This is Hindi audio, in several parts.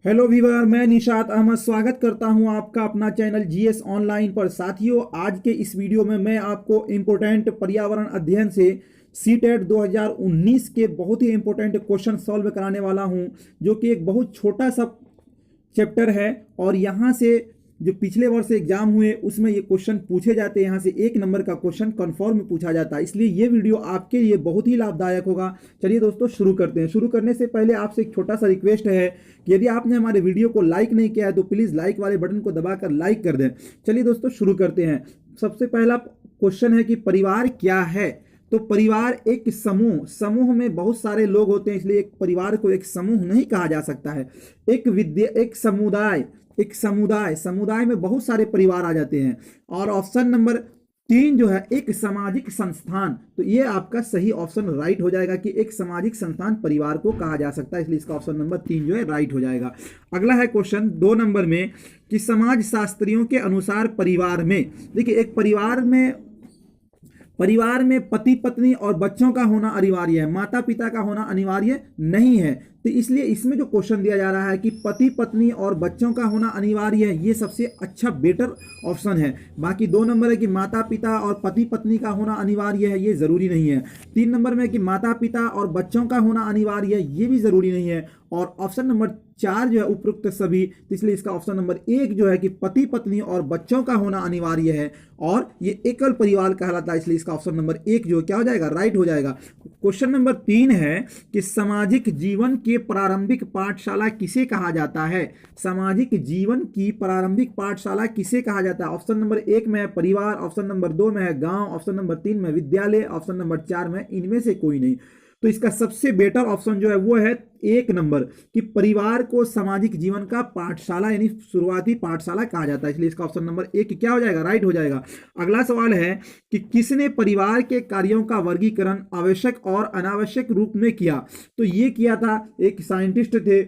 हेलो व्यूअर, मैं निशात अहमद स्वागत करता हूं आपका अपना चैनल जीएस ऑनलाइन पर। साथियों, आज के इस वीडियो में मैं आपको इम्पोर्टेंट पर्यावरण अध्ययन से सीटेट 2019 के बहुत ही इम्पोर्टेंट क्वेश्चन सॉल्व कराने वाला हूं, जो कि एक बहुत छोटा सा चैप्टर है। और यहाँ से जो पिछले वर्ष एग्जाम हुए उसमें ये क्वेश्चन पूछे जाते हैं। यहाँ से 1 नंबर का क्वेश्चन कन्फर्म पूछा जाता है, इसलिए ये वीडियो आपके लिए बहुत ही लाभदायक होगा। चलिए दोस्तों शुरू करते हैं। शुरू करने से पहले आपसे एक छोटा सा रिक्वेस्ट है कि यदि आपने हमारे वीडियो को लाइक नहीं किया है तो प्लीज़ लाइक वाले बटन को दबाकर लाइक कर दें। चलिए दोस्तों शुरू करते हैं। सबसे पहला क्वेश्चन है कि परिवार क्या है। तो परिवार एक समूह में बहुत सारे लोग होते हैं, इसलिए एक परिवार को एक समूह नहीं कहा जा सकता है। एक समुदाय में बहुत सारे परिवार आ जाते हैं। और ऑप्शन नंबर 3 जो है एक सामाजिक संस्थान, तो ये आपका सही ऑप्शन राइट हो जाएगा कि एक सामाजिक संस्थान परिवार को कहा जा सकता है, इसलिए इसका ऑप्शन नंबर 3 जो है राइट हो जाएगा। अगला है क्वेश्चन 2 नंबर में कि समाज शास्त्रियों के अनुसार परिवार में, देखिए एक परिवार में पति पत्नी और बच्चों का होना अनिवार्य है, माता पिता का होना अनिवार्य नहीं है। तो इसलिए इसमें जो क्वेश्चन दिया जा रहा है कि पति पत्नी और बच्चों का होना अनिवार्य है, ये सबसे अच्छा बेटर ऑप्शन है। बाकी 2 नंबर है कि माता पिता और पति पत्नी का होना अनिवार्य है, ये जरूरी नहीं है। 3 नंबर में कि माता पिता और बच्चों का होना अनिवार्य है, ये भी जरूरी नहीं है। और ऑप्शन नंबर 4 जो है उपरोक्त सभी, तो इसलिए इसका ऑप्शन नंबर 1 जो है कि पति पत्नी और बच्चों का होना अनिवार्य है और ये एकल परिवार कहलाता है, इसलिए इसका ऑप्शन नंबर 1 जो क्या हो जाएगा, राइट हो जाएगा। क्वेश्चन नंबर 3 है कि सामाजिक जीवन के प्रारंभिक पाठशाला किसे कहा जाता है। सामाजिक जीवन की प्रारंभिक पाठशाला किसे कहा जाता है। ऑप्शन नंबर 1 में है परिवार, ऑप्शन नंबर 2 में है गांव, ऑप्शन नंबर 3 में विद्यालय, ऑप्शन नंबर 4 में इनमें से कोई नहीं। तो इसका सबसे बेटर ऑप्शन जो है वो है 1 नंबर कि परिवार को सामाजिक जीवन का पाठशाला यानी शुरुआती पाठशाला कहा जाता है, इसलिए इसका ऑप्शन नंबर 1 क्या हो जाएगा, राइट हो जाएगा। अगला सवाल है कि किसने परिवार के कार्यों का वर्गीकरण आवश्यक और अनावश्यक रूप में किया। तो ये किया था एक साइंटिस्ट थे,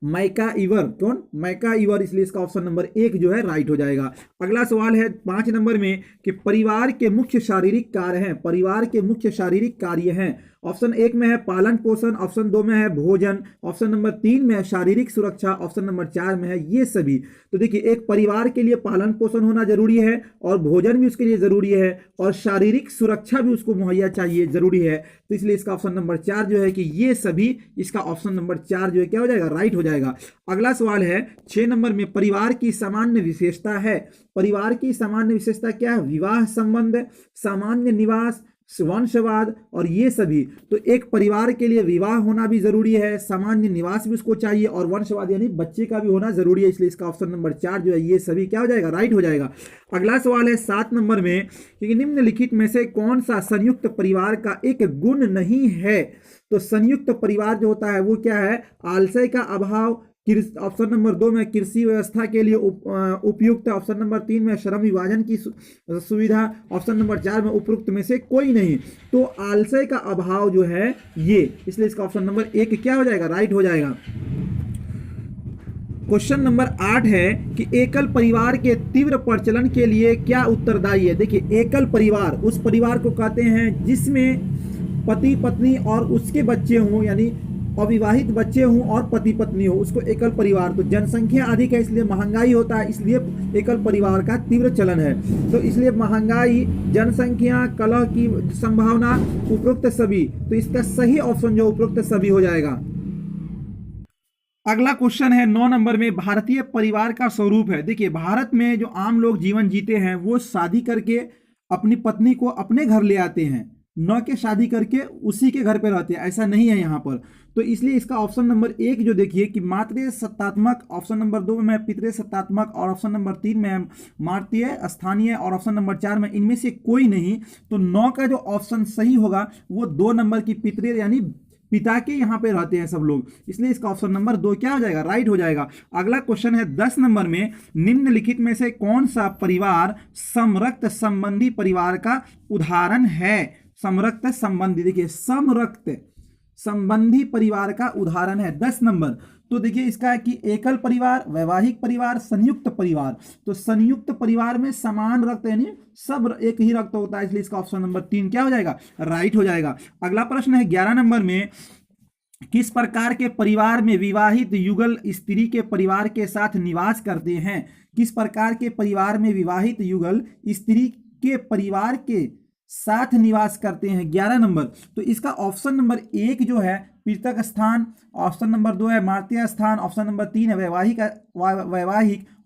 मैका इवर। कौन? मैका इवर, इसलिए इसका ऑप्शन नंबर 1 जो है राइट हो जाएगा। अगला सवाल है 5 नंबर में कि परिवार के मुख्य शारीरिक कार्य हैं। परिवार के मुख्य शारीरिक कार्य हैं। ऑप्शन 1 में है पालन पोषण, ऑप्शन 2 में है भोजन, ऑप्शन नंबर 3 में है शारीरिक सुरक्षा, ऑप्शन नंबर 4 में है ये सभी। तो देखिए एक परिवार के लिए पालन पोषण होना जरूरी है और भोजन भी उसके लिए जरूरी है और शारीरिक सुरक्षा भी उसको मुहैया चाहिए, जरूरी है। तो इसलिए इसका ऑप्शन नंबर 4 जो है कि ये सभी, इसका ऑप्शन नंबर 4 जो है क्या हो जाएगा, राइट हो जाएगा। अगला सवाल है 6 नंबर में परिवार की सामान्य विशेषता है। परिवार की सामान्य विशेषता क्या है। विवाह संबंध, सामान्य निवास, वंशवाद और ये सभी। तो एक परिवार के लिए विवाह होना भी जरूरी है, सामान्य निवास भी उसको चाहिए और वंशवाद यानी बच्चे का भी होना जरूरी है, इसलिए इसका ऑप्शन नंबर 4 जो है ये सभी क्या हो जाएगा, राइट हो जाएगा। अगला सवाल है 7 नंबर में कि निम्नलिखित में से कौन सा संयुक्त परिवार का एक गुण नहीं है। तो संयुक्त परिवार जो होता है वो क्या है, आलस्य का अभाव, ऑप्शन नंबर 2 में कृषि व्यवस्था के लिए उपयुक्त, ऑप्शन नंबर 3 में श्रम विभाजन की सुविधा, ऑप्शन नंबर 4 में उपयुक्त में से कोई नहीं। तो आलस्य का अभाव जो है ये, इसलिए इसका ऑप्शन नंबर 1 क्या हो जाएगा, राइट हो जाएगा। क्वेश्चन नंबर 8 है कि एकल परिवार के तीव्र प्रचलन के लिए क्या उत्तरदायी है। देखिए एकल परिवार उस परिवार को कहते हैं जिसमें पति पत्नी और उसके बच्चे हों, यानी अविवाहित बच्चे हों और पति पत्नी हो, उसको एकल परिवार। तो जनसंख्या अधिक है इसलिए महंगाई होता है, इसलिए एकल परिवार का तीव्र चलन है। तो इसलिए महंगाई, जनसंख्या, कलह की संभावना, उपरोक्त सभी। तो इसका सही ऑप्शन जो उपरोक्त सभी हो जाएगा। अगला क्वेश्चन है 9 नंबर में भारतीय परिवार का स्वरूप है। देखिए भारत में जो आम लोग जीवन जीते हैं वो शादी करके अपनी पत्नी को अपने घर ले आते हैं, न के शादी करके उसी के घर पे रहते हैं, ऐसा नहीं है यहाँ पर। तो इसलिए इसका ऑप्शन नंबर 1 जो देखिए कि मातृ सत्तात्मक, ऑप्शन नंबर 2 में पितृ सत्तात्मक और ऑप्शन नंबर 3 में मातृ स्थानीय और ऑप्शन नंबर 4 में इनमें से कोई नहीं। तो 9 का जो ऑप्शन सही होगा वो 2 नंबर की पितृ यानी पिता के यहाँ पे रहते हैं सब लोग, इसलिए इसका ऑप्शन नंबर 2 क्या हो जाएगा, राइट हो जाएगा। अगला क्वेश्चन है 10 नंबर में निम्नलिखित में से कौन सा परिवार समरक्त संबंधी परिवार का उदाहरण है। समरक्त संबंधी, देखिए समरक्त संबंधी परिवार का उदाहरण है 10 नंबर। तो देखिए इसका है कि एकल परिवार, वैवाहिक परिवार, संयुक्त परिवार। तो संयुक्त परिवार में समान रक्त यानी सब एक ही रक्त होता है, इसलिए इसका ऑप्शन नंबर 3 क्या हो जाएगा, राइट हो जाएगा। अगला प्रश्न है 11 नंबर में किस प्रकार के परिवार में विवाहित युगल स्त्री के परिवार के साथ निवास करते हैं? किस प्रकार के परिवार में विवाहित युगल स्त्री के परिवार के साथ निवास करते हैं? 11 नंबर। तो इसका ऑप्शन नंबर 1 जो है पृथक स्थान, ऑप्शन नंबर 2 है मातृ स्थान, ऑप्शन नंबर 3 है वैवाहिक,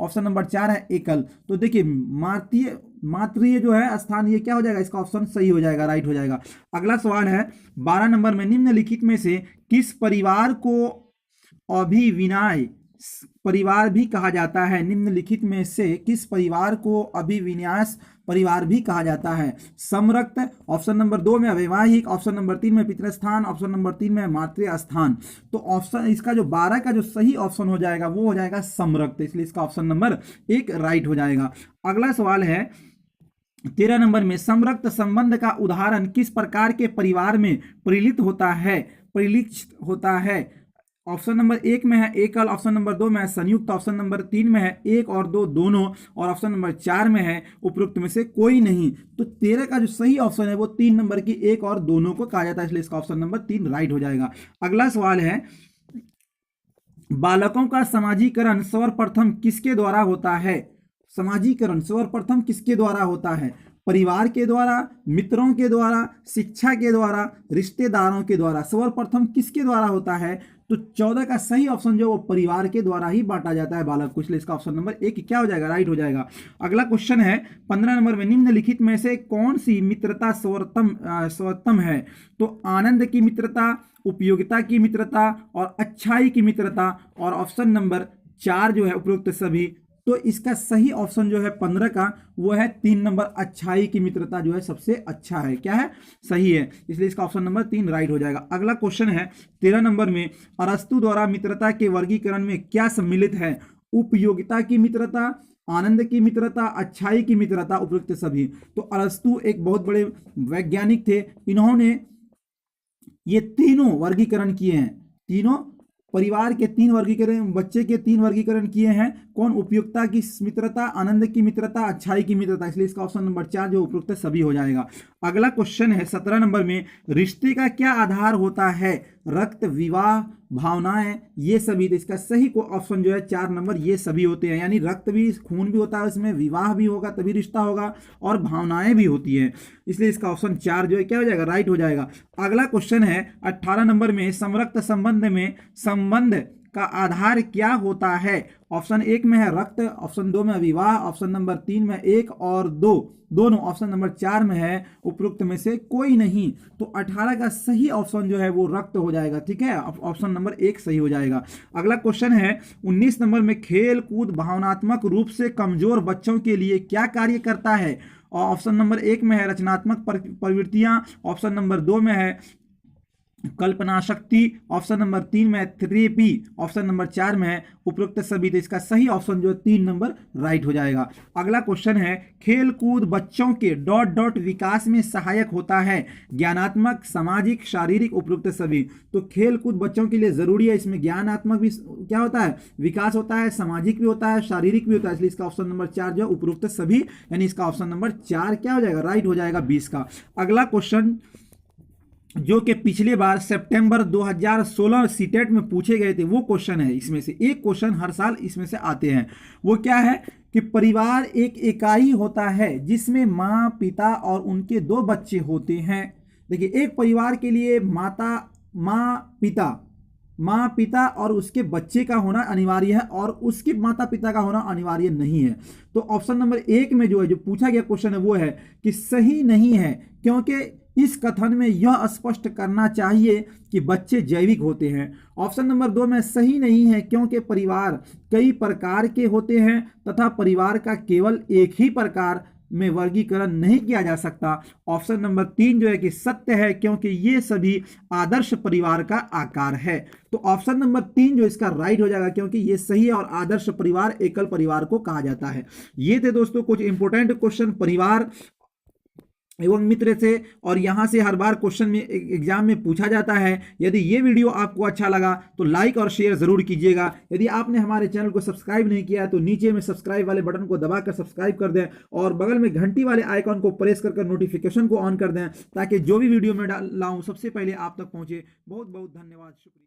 ऑप्शन नंबर 4 है एकल। तो देखिए मातृ जो है स्थान, ये क्या हो जाएगा? इसका ऑप्शन सही हो जाएगा, राइट हो जाएगा। अगला सवाल है 12 नंबर में, निम्नलिखित में से किस परिवार को अभिविन्यास परिवार भी कहा जाता है? निम्नलिखित में से किस परिवार को अभिविन्यास परिवार भी कहा जाता है? समरक्त, ऑप्शन नंबर 2 में अवैवाहिक, ऑप्शन नंबर 3 में पितृस्थान, ऑप्शन नंबर 3 में मातृ स्थान। तो ऑप्शन इसका जो 12 का जो सही ऑप्शन हो जाएगा वो हो जाएगा समरक्त, इसलिए इसका ऑप्शन नंबर 1 राइट हो जाएगा। अगला सवाल है 13 नंबर में, समरक्त संबंध का उदाहरण किस प्रकार के परिवार में परिलित होता है? ऑप्शन नंबर 1 में है एकल, ऑप्शन नंबर 2 में है संयुक्त, ऑप्शन नंबर 3 में है 1 और 2 दोनों, और ऑप्शन नंबर 4 में है उपरोक्त में से कोई नहीं। तो 13 का जो सही ऑप्शन है वो 3 नंबर की 1 और दोनों को कहा जाता है, इसलिए इसका ऑप्शन नंबर 3 राइट हो जाएगा। अगला सवाल है, बालकों का समाजीकरण सर्वप्रथम किसके द्वारा होता है? समाजीकरण सर्वप्रथम किसके द्वारा होता है? परिवार के द्वारा, मित्रों के द्वारा, शिक्षा के द्वारा, रिश्तेदारों के द्वारा। सर्वप्रथम किसके द्वारा होता है? तो 14 का सही ऑप्शन जो वो परिवार के द्वारा ही बांटा जाता है बालक को, इसलिए इसका ऑप्शन नंबर 1 क्या हो जाएगा? राइट हो जाएगा। अगला क्वेश्चन है 15 नंबर में, निम्नलिखित में से कौन सी मित्रता सर्वोत्तम है? तो आनंद की मित्रता, उपयोगिता की मित्रता और अच्छाई की मित्रता, और ऑप्शन नंबर 4 जो है उपरोक्त सभी। तो इसका सही ऑप्शन जो है 15 का वो है 3 नंबर, अच्छाई की मित्रता जो है सबसे अच्छा है। क्या है? सही है, इसलिए इसका ऑप्शन नंबर 3 राइट हो जाएगा। अगला क्वेश्चन है 13 नंबर में, अरस्तु द्वारा मित्रता के वर्गीकरण में क्या सम्मिलित है? उपयोगिता की मित्रता, आनंद की मित्रता, अच्छाई की मित्रता, उपयुक्त सभी। तो अरस्तु एक बहुत बड़े वैज्ञानिक थे, इन्होंने ये तीनों वर्गीकरण किए हैं, तीनों परिवार के 3 वर्गीकरण, बच्चे के 3 वर्गीकरण किए हैं। कौन? उपयुक्ता की मित्रता, आनंद की मित्रता, अच्छाई की मित्रता, इसलिए इसका ऑप्शन नंबर 4 जो उपयुक्त सभी हो जाएगा। अगला क्वेश्चन है 17 नंबर में, रिश्ते का क्या आधार होता है? रक्त, विवाह, भावनाएं, ये सभी। तो इसका सही को ऑप्शन जो है 4 नंबर, ये सभी होते हैं, यानी रक्त भी, खून भी होता है उसमें, विवाह भी होगा तभी रिश्ता होगा, और भावनाएं भी होती हैं, इसलिए इसका ऑप्शन 4 जो है क्या हो जाएगा? राइट हो जाएगा। अगला क्वेश्चन है 18 नंबर में, समरक्त संबंध में संबंध का आधार क्या होता है? ऑप्शन 1 में है रक्त, ऑप्शन 2 में विवाह, ऑप्शन नंबर 3 में 1 और 2 दोनों, ऑप्शन नंबर 4 में है उपरोक्त में से कोई नहीं। तो 18 का सही ऑप्शन जो है वो रक्त हो जाएगा, ठीक है, ऑप्शन नंबर 1 सही हो जाएगा। अगला क्वेश्चन है 19 नंबर में, खेल कूद भावनात्मक रूप से कमजोर बच्चों के लिए क्या कार्य करता है? और ऑप्शन नंबर 1 में है रचनात्मक प्रवृत्तियां, ऑप्शन नंबर 2 में है कल्पना शक्ति, ऑप्शन नंबर 3 में थेरेपी, ऑप्शन नंबर 4 में है उपरोक्त सभी। तो इसका सही ऑप्शन जो है 3 नंबर राइट हो जाएगा। अगला क्वेश्चन है, खेल कूद बच्चों के ... विकास में सहायक होता है? ज्ञानात्मक, सामाजिक, शारीरिक, उपरोक्त सभी। तो खेल कूद बच्चों के लिए जरूरी है, इसमें ज्ञानात्मक भी क्या होता है? विकास होता है, सामाजिक भी होता है, शारीरिक भी होता है, इसलिए इसका ऑप्शन नंबर 4 जो है उपरोक्त सभी, यानी इसका ऑप्शन नंबर 4 क्या हो जाएगा? राइट हो जाएगा 20 का। अगला क्वेश्चन जो कि पिछले बार सितंबर 2016 सीटेट में पूछे गए थे वो क्वेश्चन है, इसमें से एक क्वेश्चन हर साल इसमें से आते हैं। वो क्या है कि परिवार एक इकाई होता है जिसमें माँ, पिता और उनके 2 बच्चे होते हैं। देखिए, एक परिवार के लिए माँ पिता और उसके बच्चे का होना अनिवार्य है और उसके माता पिता का होना अनिवार्य नहीं है। तो ऑप्शन नंबर 1 में जो है, जो पूछा गया क्वेश्चन है वो है कि सही नहीं है, क्योंकि इस कथन में यह स्पष्ट करना चाहिए कि बच्चे जैविक होते हैं। ऑप्शन नंबर 2 में सही नहीं है, क्योंकि परिवार कई प्रकार के होते हैं तथा परिवार का केवल एक ही प्रकार में वर्गीकरण नहीं किया जा सकता। ऑप्शन नंबर 3 जो है कि सत्य है, क्योंकि ये सभी आदर्श परिवार का आकार है। तो ऑप्शन नंबर 3 जो इसका राइट हो जाएगा, क्योंकि ये सही है और आदर्श परिवार एकल परिवार को कहा जाता है। ये थे दोस्तों कुछ इंपॉर्टेंट क्वेश्चन परिवार एवं मित्र से, और यहाँ से हर बार क्वेश्चन में एग्जाम में पूछा जाता है। यदि ये वीडियो आपको अच्छा लगा तो लाइक और शेयर जरूर कीजिएगा। यदि आपने हमारे चैनल को सब्सक्राइब नहीं किया है तो नीचे में सब्सक्राइब वाले बटन को दबाकर सब्सक्राइब कर दें और बगल में घंटी वाले आइकॉन को प्रेस कर नोटिफिकेशन को ऑन कर दें, ताकि जो भी वीडियो मैं लाऊं सबसे पहले आप तक पहुंचे। बहुत बहुत धन्यवाद, शुक्रिया।